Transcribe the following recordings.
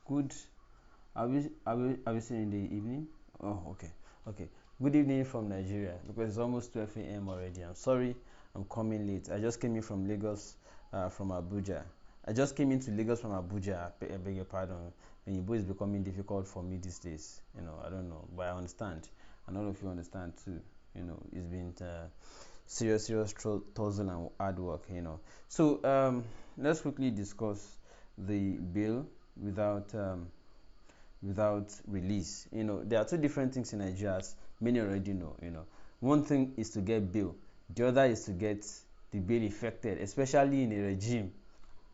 Good. Are we still in the evening? Oh, okay. Okay. Good evening from Nigeria because it's almost 12 a.m. already. I'm sorry I'm coming late. I just came in from Lagos, from Abuja. I just came into Lagos from Abuja. I beg your pardon. Igbo is becoming difficult for me these days. I don't know, but I understand, and all of you understand too. It's been serious tussle and hard work. So let's quickly discuss the bill without release. There are two different things in Nigeria, as many already know. One thing is to get bail, the other is to get the bill effected, especially in a regime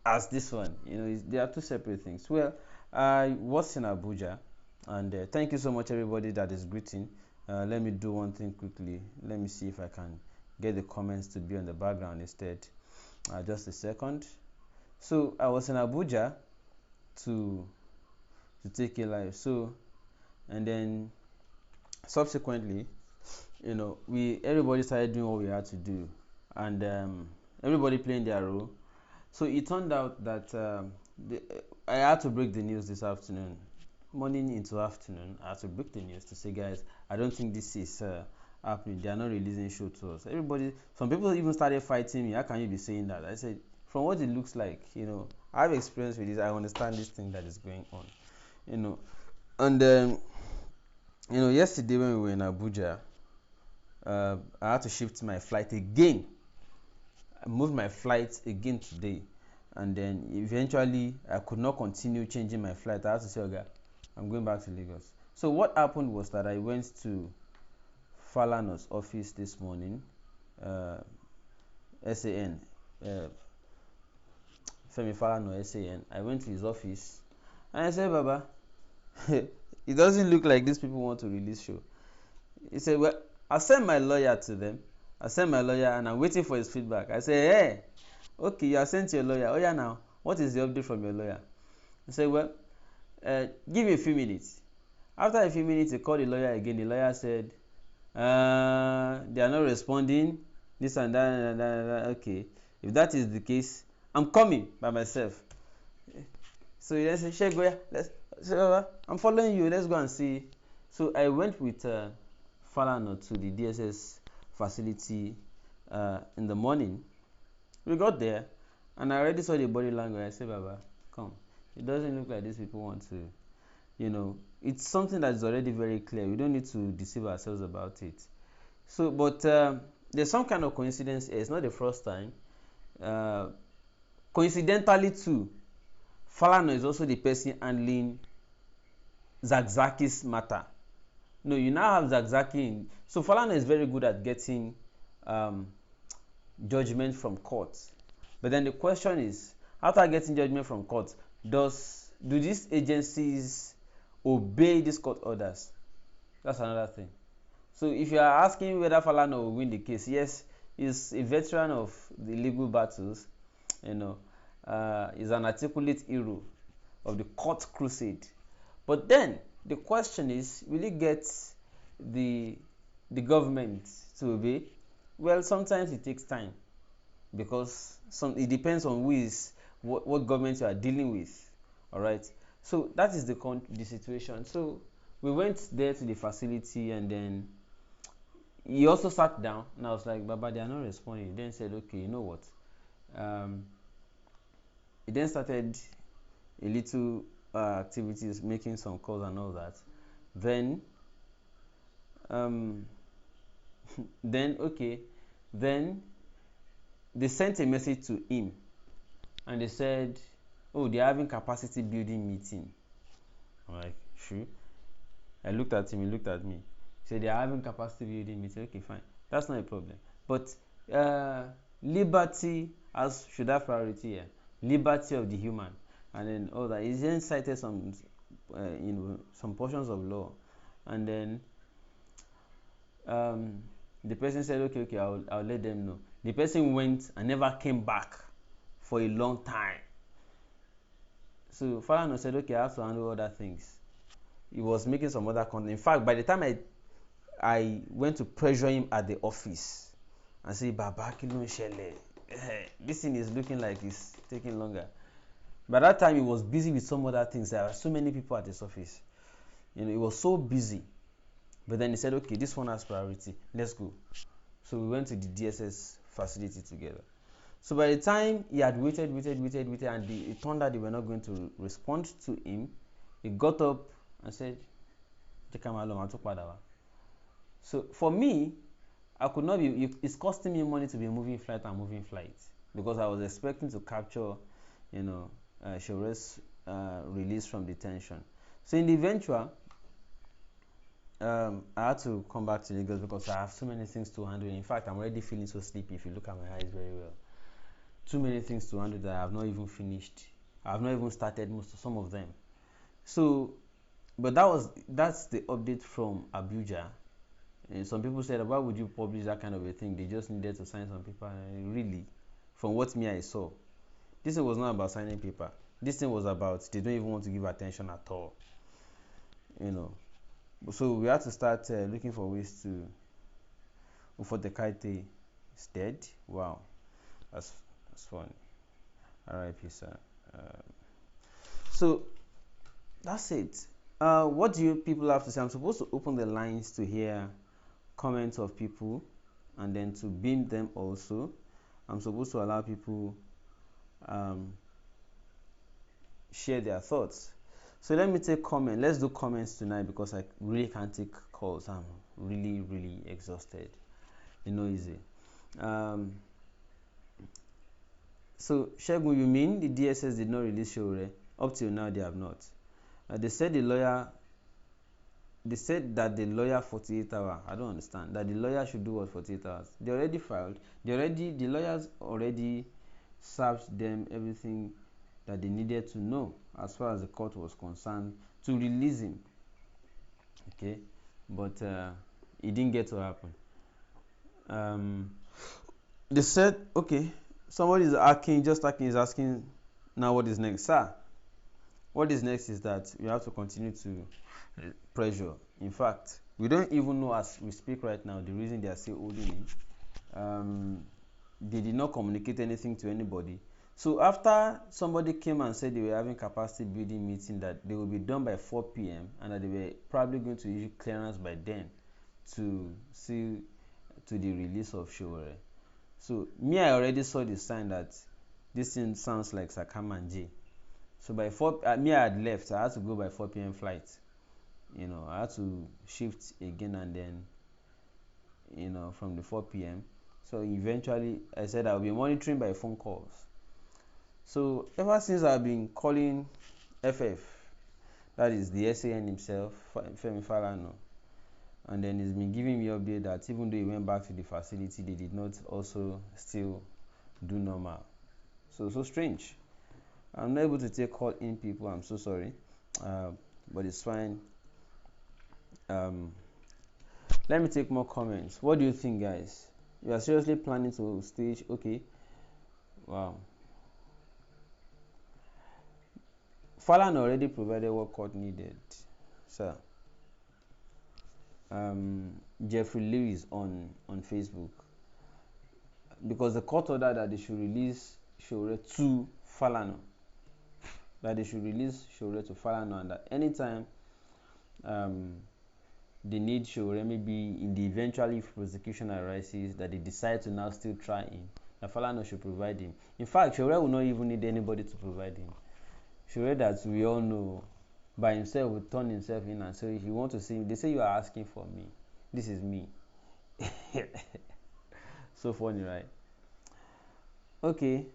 as this one. There are two separate things. Well, I was in Abuja, and thank you so much everybody that is greeting. Let me do one thing quickly. Let me see if I can get the comments to be on the background instead. Just a second. So I was in Abuja to take a live. So, and then subsequently, everybody started doing what we had to do, and everybody playing their role. So it turned out that I had to break the news this afternoon, morning into afternoon. I had to break the news to say, guys, I don't think this is happening. They are not releasing show to us. Some people even started fighting me. How can you be saying that? I said, from what it looks like, I have experience with this. I understand this thing that is going on. And yesterday when we were in Abuja, I had to shift my flight again. I moved my flight again today, and then eventually I could not continue changing my flight. I had to say, okay, I'm going back to Lagos. So what happened was that I went to Falana's office this morning, SAN, Femi Falana, SAN. I went to his office and I said, Baba, it doesn't look like these people want to release show. He said, well, I sent my lawyer to them. I sent my lawyer and I'm waiting for his feedback. I said, hey, okay, you have sent your lawyer. Oh yeah, now what is the update from your lawyer? I said, well, give me a few minutes. After a few minutes, he called the lawyer again. The lawyer said, they are not responding, this and that, and that, and that. Okay, if that is the case, I'm coming by myself. So he said, Shego, I'm following you, let's go and see. So I went with Falana to the DSS facility in the morning. We got there and I already saw the body language. I said, Baba, come, it doesn't look like these people want to, it's something that is already very clear. We don't need to deceive ourselves about it. So, but there's some kind of coincidence here. It's not the first time. Coincidentally too, Falana is also the person handling Zakzaki's matter. No, you now have Zakzaki in. So Falana is very good at getting judgment from courts. But then the question is, after getting judgment from courts, do these agencies obey these court orders? That's another thing. So if you are asking whether Falana will win the case, yes, he's a veteran of the legal battles. He's an articulate hero of the court crusade. But then the question is, will he get the government to obey? Well, sometimes it takes time because it depends on what government you are dealing with. All right. So that is the situation. So we went there to the facility, and then he also sat down, and I was like, Baba, they are not responding. He then said, okay, you know what? He then started a little activities, making some calls and all that. Then then they sent a message to him and they said, oh, they're having capacity building meeting. I'm like, sure. I looked at him, he looked at me. He said, they're having capacity building meeting. Okay, fine, that's not a problem, but liberty should have priority here. Liberty of the human, and then all that. He then cited some some portions of law, and then the person said, okay, I'll let them know. The person went and never came back for a long time. So Falana said, okay, I have to handle other things. He was making some other content. In fact, by the time I went to pressure him at the office and say, Baba, this thing is looking like it's taking longer. By that time, he was busy with some other things. There were so many people at his office. He was so busy. But then he said, okay, this one has priority. Let's go. So we went to the DSS facility together. So by the time he had waited, and it turned out they were not going to respond to him, he got up and said, so for me, I could not be, it's costing me money to be moving flight and moving flight, because I was expecting to capture, Showore's release from detention. So in the eventual, I had to come back to Lagos because I have so many things to handle. In fact, I'm already feeling so sleepy if you look at my eyes very well. Too many things to handle that I have not even finished. I have not even started some of them. So, but that's the update from Abuja. And some people said, why would you publish that kind of a thing? They just needed to sign some paper. Really, from what I saw, this thing was not about signing paper. This thing was about they don't even want to give attention at all. So we had to start looking for ways to. Ufotekaite is dead. Wow, that's funny. R.I.P. sir. So that's it. What do you people have to say? I'm supposed to open the lines to hear comments of people and then to beam them also. I'm supposed to allow people share their thoughts. So let me take comment. Let's do comments tonight because I really can't take calls. I'm really exhausted. Easy. So Shegun, you mean the DSS did not release Sowore? Up till now, they have not. They said that the lawyer 48 hours. I don't understand. That the lawyer should do what 48 hours? They already filed. The lawyers already served them everything that they needed to know as far as the court was concerned to release him. Okay, but it didn't get to happen. They said, okay, somebody is asking now what is next, sir. What is next is that we have to continue to pressure. In fact, we don't even know as we speak right now the reason they are still holding him. They did not communicate anything to anybody. So after somebody came and said they were having capacity building meeting that they will be done by 4 p.m. and that they were probably going to issue clearance by then to see to the release of Sowore. So I already saw the sign that this thing sounds like Sakam and J. So by 4, I had left. I had to go by 4 p.m. flight. I had to shift again and then, from the 4 p.m. So eventually, I said I'll be monitoring by phone calls. So ever since I've been calling FF, that is the SAN himself, Femi Falana, and then he's been giving me update that even though he went back to the facility, they did not also still do normal. So strange. I'm not able to take call in people. I'm so sorry, but it's fine. Let me take more comments. What do you think, guys? You are seriously planning to stage? Okay. Wow. Falan already provided what court needed, sir. Jeffrey Lewis on Facebook, because the court ordered that they should release Sowore to Falana. That they should release Sowore to Falana, and that anytime they need Sowore, maybe in the eventually if prosecution arises, that they decide to now still try him, that Falana should provide him. In fact, Sowore will not even need anybody to provide him. Sowore, that we all know, by himself will turn himself in, and so if you want to see him, they say you are asking for me. This is me. So funny, right? Okay.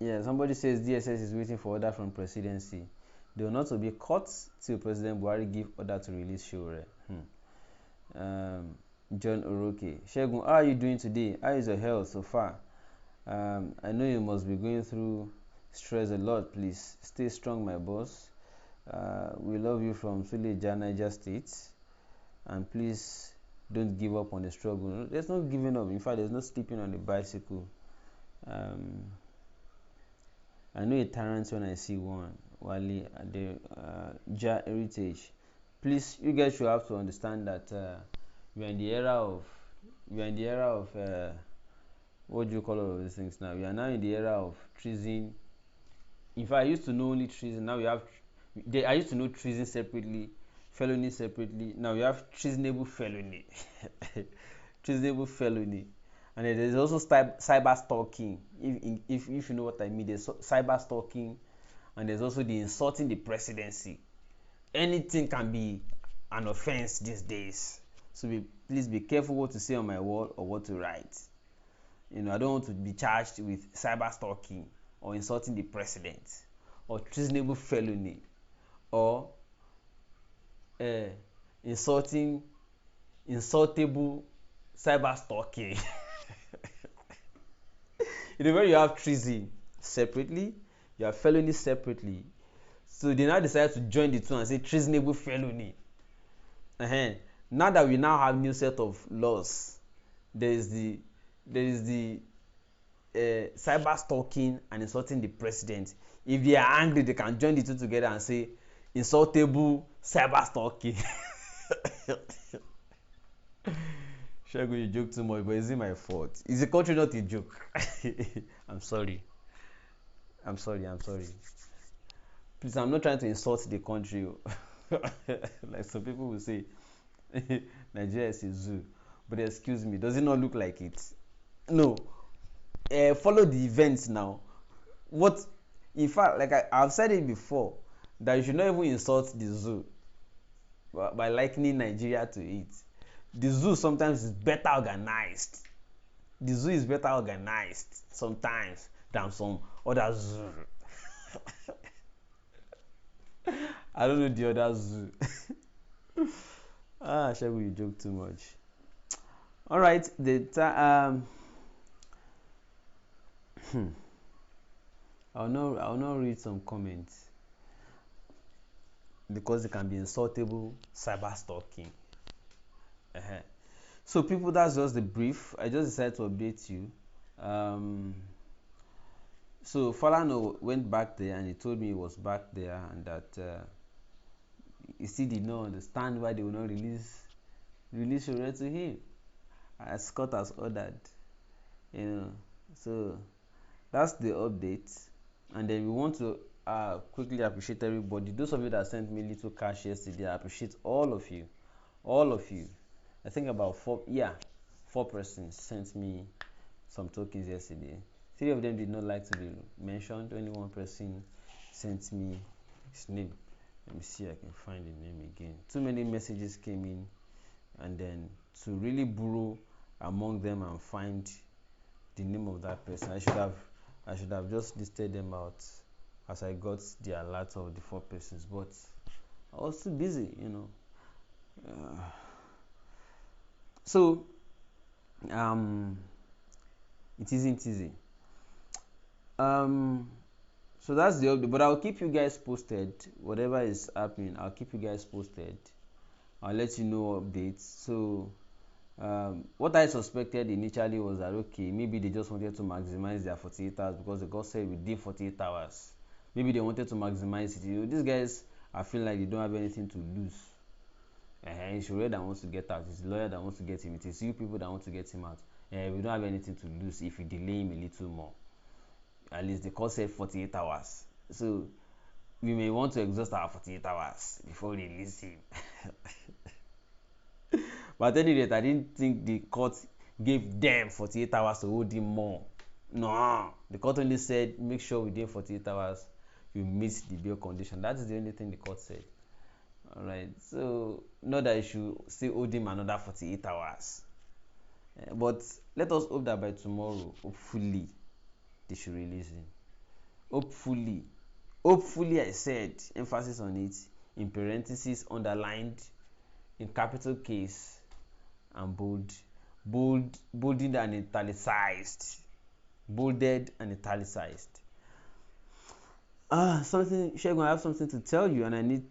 Yeah, somebody says DSS is waiting for order from presidency. They will not to be caught till President Buhari give order to release Sowore. John Oroke. Shegun, how are you doing today? How is your health so far? I know you must be going through stress a lot. Please stay strong, my boss. We love you from Suleja, Niger State. And please don't give up on the struggle. There's no giving up. In fact, there's no sleeping on the bicycle. I know a tyrant when I see one. Wally at the Ja Heritage. Please, you guys should have to understand that we are in the era of what do you call all of these things now? We are now in the era of treason. In fact, I used to know only treason. Now we have. I used to know treason separately, felony separately. Now we have treasonable felony, treasonable felony, and then there's also cyber stalking. If you know what I mean, there's cyber stalking, and there's also the insulting the presidency. Anything can be an offense these days. So please be careful what to say on my wall or what to write. I don't want to be charged with cyber stalking or insulting the president or treasonable felony or uh, insultable cyber stalking. When you have treason separately, you have felony separately. So they now decided to join the two and say treasonable felony. Now that we now have new set of laws, there is the cyber stalking and insulting the president. If they are angry, they can join the two together and say insultable cyber stalking. Shago, you joke too much, but is it my fault? Is the country not a joke? I'm sorry. Please, I'm not trying to insult the country. Like some people will say, Nigeria is a zoo. But excuse me, does it not look like it? No. Follow the events now. What, in fact, like I've said it before, that you should not even insult the zoo by likening Nigeria to it. The zoo sometimes is better organized. The zoo is better organized sometimes than some other zoo. I don't know the other zoo. Shall we joke too much? All right, I'll not read some comments because it can be insultable cyber stalking. So people, that's just the brief. I just decided to update you. So Falano went back there and he told me he was back there and that he still did not understand why they will not release Sowore to him as Scott has ordered. So that's the update. And then we want to quickly appreciate everybody. Those of you that sent me little cash yesterday, I appreciate all of you. I think about four persons sent me some tokens yesterday. 3 of them did not like to be mentioned. Only one person sent me his name. Let me see if I can find the name again. Too many messages came in, and then to really burrow among them and find the name of that person, I should have just listed them out as I got the alert of the 4 persons, but I was too busy, So it isn't easy. So that's the update, but I'll keep you guys posted. Whatever is happening, I'll keep you guys posted. I'll let you know updates. So what I suspected initially was that okay, maybe they just wanted to maximize their 48 hours because the God said within 48 hours. Maybe they wanted to maximize it. These guys, I feel like they don't have anything to lose. It's Sowore that wants to get out. It's the lawyer that wants to get him. It is you people that want to get him out. We don't have anything to lose if we delay him a little more. At least the court said 48 hours. So we may want to exhaust our 48 hours before we release him. But at any rate, I didn't think the court gave them 48 hours to hold him more. No, the court only said make sure within 48 hours you meet the bail condition. That is the only thing the court said. All right, so not that you should still hold him another 48 hours. But let us hope that by tomorrow, hopefully, they should release him. Hopefully, I said, emphasis on it, in parentheses, underlined, in capital case, and bolded and italicized. Bolded and italicized. Shagun, I have something to tell you, and I need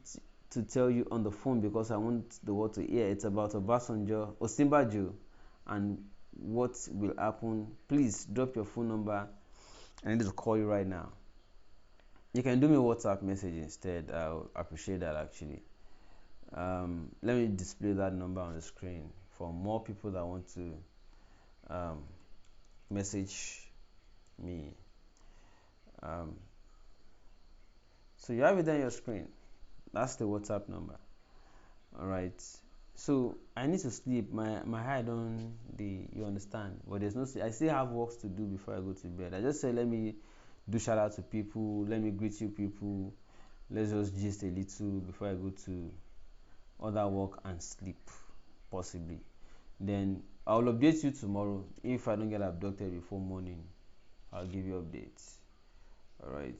to tell you on the phone because I want the world to hear. It's about Osinbajo, and what will happen. Please drop your phone number. I need to call you right now. You can do me a WhatsApp message instead. I'll appreciate that actually. Let me display that number on the screen for more people that want to message me. So you have it on your screen. That's the WhatsApp number. All right. So I need to sleep. My eye don't you understand? But there's no. I still have works to do before I go to bed. I just say let me do shout out to people. Let me greet you people. Let's just gist a little before I go to other work and sleep, possibly. Then I'll update you tomorrow. If I don't get abducted before morning, I'll give you updates. All right.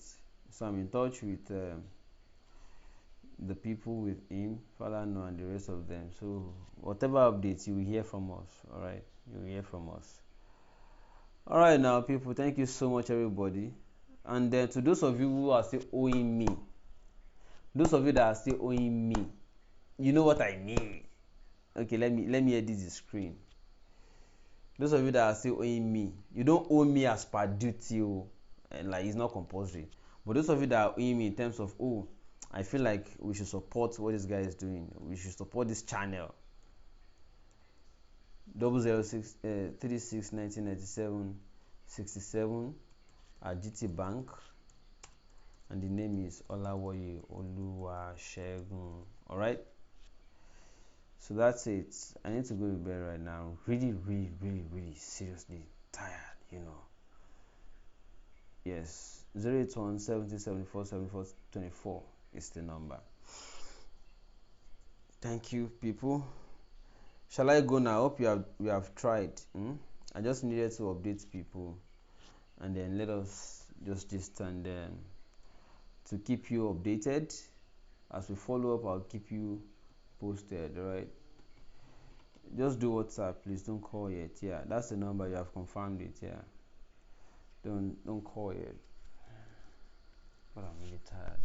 So I'm in touch with the people with him, Father Noah, and the rest of them. So whatever updates you will hear from us. All right, you will hear from us. All right, now people, thank you so much, everybody. And then to those of you who are still owing me, those of you that are still owing me, you know what I mean. Okay, let me edit the screen. Those of you that are still owing me, you don't owe me as per duty, and like it's not compulsory. But those of you that are owing me in terms of I feel like we should support what this guy is doing. We should support this channel. 006 36 1997 67 at GT Bank, and the name is Olawoye Oluwasegun. All right. So that's it. I need to go to bed right now. Really, really, really, really seriously tired. Yes. 081 70 74 74 24 is the number. Thank you, people. Shall I go now? I hope you have tried. I just needed to update people, and then let us just and to keep you updated. As we follow up, I'll keep you posted. All right. Just do WhatsApp, please. Don't call yet. Yeah, that's the number. You have confirmed it. Yeah. Don't call yet. But I'm really tired.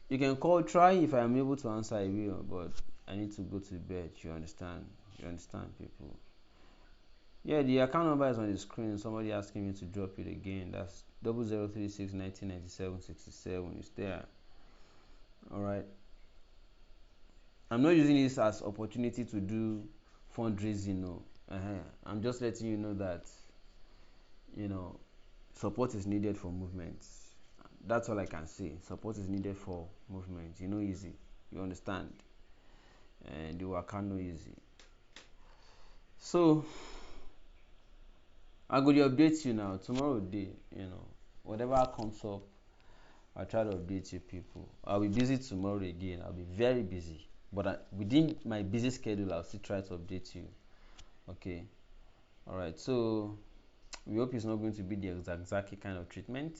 You can call. Try if I am able to answer. I will. But I need to go to bed. You understand? You understand, people? Yeah, the account number is on the screen. Somebody asking me to drop it again. That's 0036 1997 67. It's there. All right. I'm not using this as opportunity to do fundraising. I'm just letting you know that support is needed for movement. That's all I can say. Support is needed for movement. Easy. You understand? And the work no easy. So I'm going to update you now. Tomorrow day, whatever comes up, I'll try to update you people. I'll be busy tomorrow again. I'll be very busy. But within my busy schedule, I'll still try to update you. Okay. All right. So we hope it's not going to be the exact kind of treatment.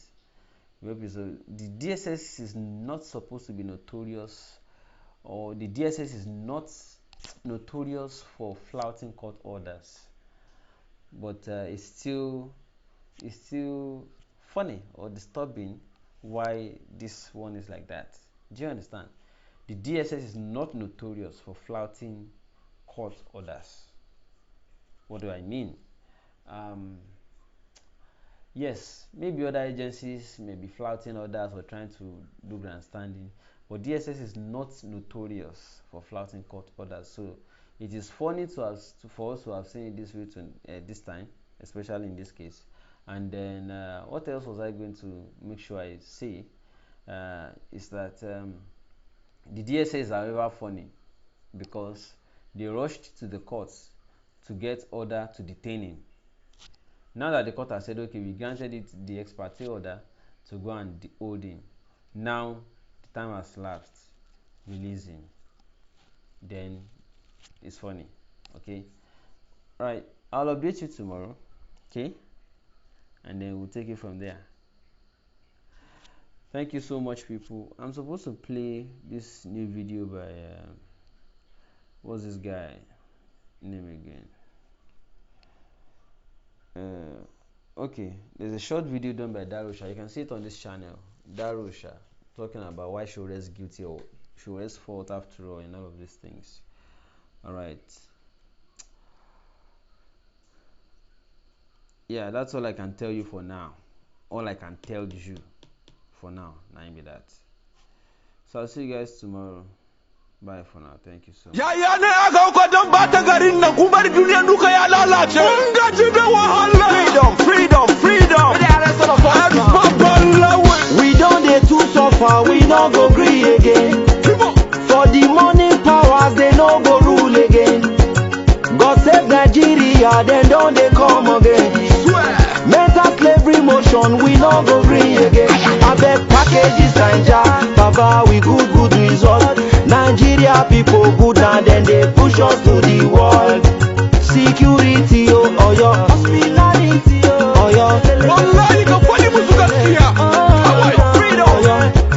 We hope the DSS is not supposed to be notorious, or the DSS is not notorious for flouting court orders. But it's still funny or disturbing why this one is like that. Do you understand? The DSS is not notorious for flouting court orders. What do I mean? Yes, maybe other agencies may be flouting orders or trying to do grandstanding, but DSS is not notorious for flouting court orders. So it is funny for us to have seen it this way this time, especially in this case. And then what else was I going to make sure I say is that the DSS are ever funny because they rushed to the courts to get order to detain him. Now that the court has said, okay, we granted it the ex parte order to go and hold him. Now the time has lapsed. Release him. Then it's funny. Okay. All right. I'll update you tomorrow. Okay. And then we'll take it from there. Thank you so much, people. I'm supposed to play this new video by what's this guy name again? Okay, there's a short video done by Darosha. You can see it on this channel. Darosha talking about why Sowore is guilty or Sowore's fault after all and all of these things. All right. Yeah, that's all I can tell you for now. All I can tell you for now. Now be that. So I'll see you guys tomorrow. Bye for now. Thank you so much. Yaya ne aka don bata garin nan kuma duniya duka ya lalace. Mun gaji da wahala. corruption, we no go green again. I beg packages Naija, Baba, we good result. Nigeria people good and then they push us to the world. Security, oh your hospitality, oh your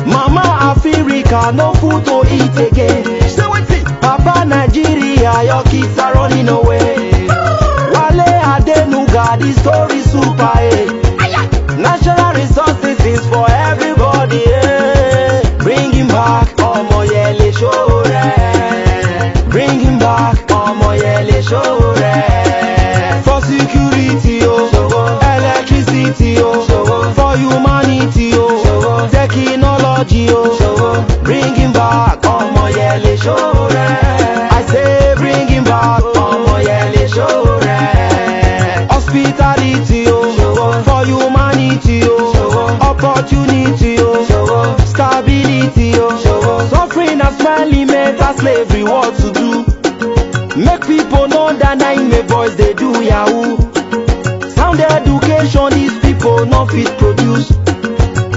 Mama Africa, no food to eat again. Papa Nigeria, your kids are running away. Wale Adenuga, the story super. Natural resources is for everybody. Bring him back, Omo Yele Sowore. Bring him back, Omo Yele Sowore. For security, electricity, for humanity, technology, bring him back, Omo Yele Sowore. I say bring him back, Omo Yele Sowore. Hospitality, for humanity, opportunity, stability, suffering and smiling made a slavery, what to do? Make people know that nine boys they do yahoo. Sound education, these people no fit produce.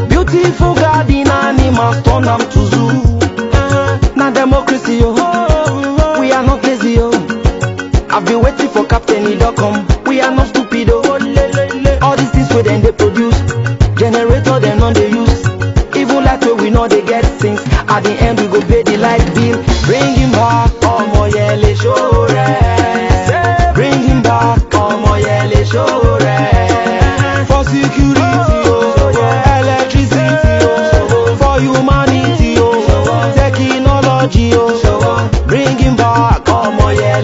Beautiful garden animals turn them to zoo. Now democracy, we are not lazy, I've been waiting for Captain Idocom. We are not stupid, all these things where then they produce. Generator them non they use. Even like where we know they get things. At the end we go pay the light bill. Bring him back, Omo Yele Sowore. Bring him back, Omo Yele Sowore. For security, electricity, for humanity, technology, bring him back, Omo Yele.